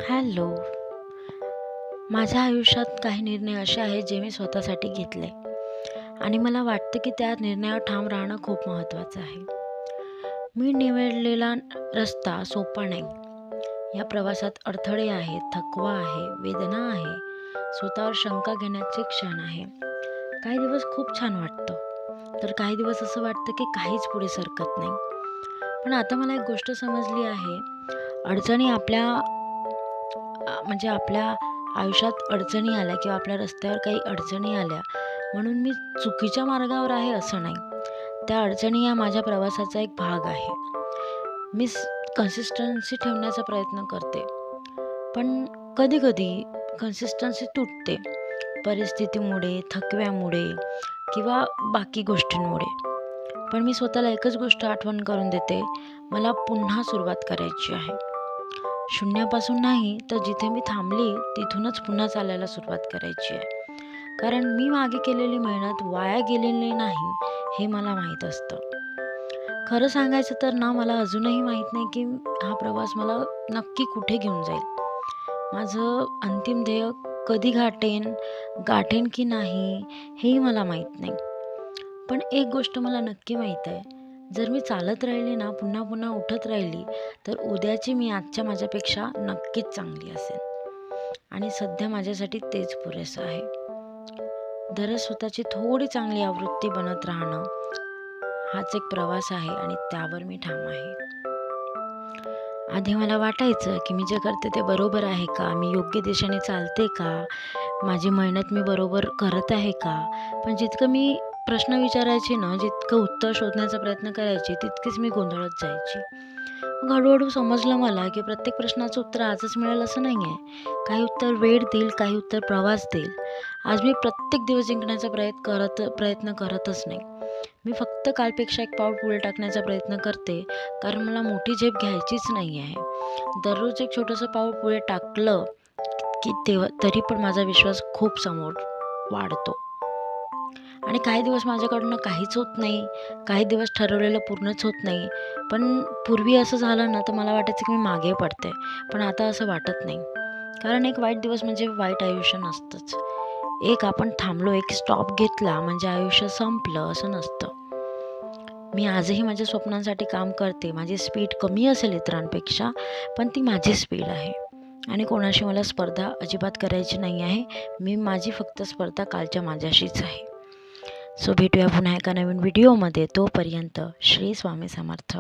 Hello. माझ्या आयुष्यात काही निर्णय असे आहेत जे मी स्वतःसाठी घेतले आणि मला वाटतं की त्या निर्णयावर ठाम राहणं खूप महत्त्वाचं आहे. मी निवडलेला रस्ता सोपा नाही. या प्रवासात अडथळे आहेत, थकवा आहे, वेदना आहे, स्वतःवर शंका घेण्याचे क्षण आहे. काही दिवस खूप छान वाटतं, तर काही दिवस असं वाटतं की काहीच पुढे सरकत नाही. पण आता मला एक गोष्ट समजली आहे, अडचणी आपल्या आयुष्यात अडचणी आल्या किंवा आपल्या रस्त्यावर काही अडचणी आल्या म्हणून मी चुकीच्या मार्गावर आहे असं नाही. त्या अडचणी या माझ्या प्रवासाचा एक भाग आहे. मी कन्सिस्टन्सी ठेवण्याचा प्रयत्न करते, पण कधी-कधी कन्सिस्टन्सी तुटते. परिस्थितीमुळे, थकव्यामुळे किंवा बाकी गोष्टींमुळे. पण मी स्वतःला एकच गोष्ट आठवण करून देते, मला पुन्हा सुरुवात करायची आहे. शून्यापासून नाही, तर जिथे मी थांबली तिथूनच पुन्हा चालायला सुरुवात करायची आहे. कारण मी मागे केलेली मेहनत वाया गेलेली नाही, हे मला माहीत असतं. खरं सांगायचं तर ना, मला अजूनही माहीत नाही की हा प्रवास मला नक्की कुठे घेऊन जाईल. माझं अंतिम ध्येय कधी गाठेन की नाही, हेही मला माहीत नाही. पण एक गोष्ट मला नक्की माहीत आहे, जर मी चालत राहिली ना, पुन्हा पुन्हा उठत राहिली, तर उद्याची मी आजच्या माझ्यापेक्षा नक्कीच चांगली असेन. आणि सध्या माझ्यासाठी तेच पुरेसं आहे. दररोज स्वतःची थोडी चांगली आवृत्ती बनत राहणं, हाच एक प्रवास आहे आणि त्यावर मी ठाम आहे. आधी मला वाटायचं की मी जे करते ते बरोबर आहे का? मी योग्य दिशेने चालते का? माझी मेहनत मी बरोबर करत आहे का? पण जितकं मी प्रश्न विचारायचे ना, जितकं उत्तर शोधण्याचा प्रयत्न करायचे, तितकीच मी गोंधळत जायची. मग हळूहळू समजलं मला की प्रत्येक प्रश्नाचं उत्तर आजच मिळेल असं नाही आहे. काही उत्तर वेळ देईल, काही उत्तर प्रवास देईल. आज मी प्रत्येक दिवस जिंकण्याचा प्रयत्न करतच नाही. मी फक्त कालपेक्षा एक पाऊल पुढे टाकण्याचा प्रयत्न करते, कारण मला मोठी झेप घ्यायचीच नाही आहे. दररोज एक छोटंसं पाऊल पुढे टाकलं की तेव्हा तरी पण माझा विश्वास खूप समोर वाढतो. आणि काही दिवस माझ्याकडनं काहीच होत नाही, काही दिवस ठरवलेलं पूर्णच होत नाही. पण पूर्वी असं झालं ना, तर मला वाटायचं की मी मागे पडते. पण आता असं वाटत नाही. कारण एक वाईट दिवस म्हणजे वाईट आयुष्य नसतंच. एक आपण थांबलो, एक स्टॉप घेतला म्हणजे आयुष्य संपलं असं नसतं. मी आजही माझ्या स्वप्नांसाठी काम करते. माझी स्पीड कमी असेल इतरांपेक्षा, पण ती माझी स्पीड आहे. आणि कोणाशी मला स्पर्धा अजिबात करायची नाही आहे. माझी फक्त स्पर्धा कालच्या माझ्याशीच आहे. सो भेटूया पुन्हा एका नवीन व्हिडिओमध्ये. तोपर्यंत श्री स्वामी समर्थ.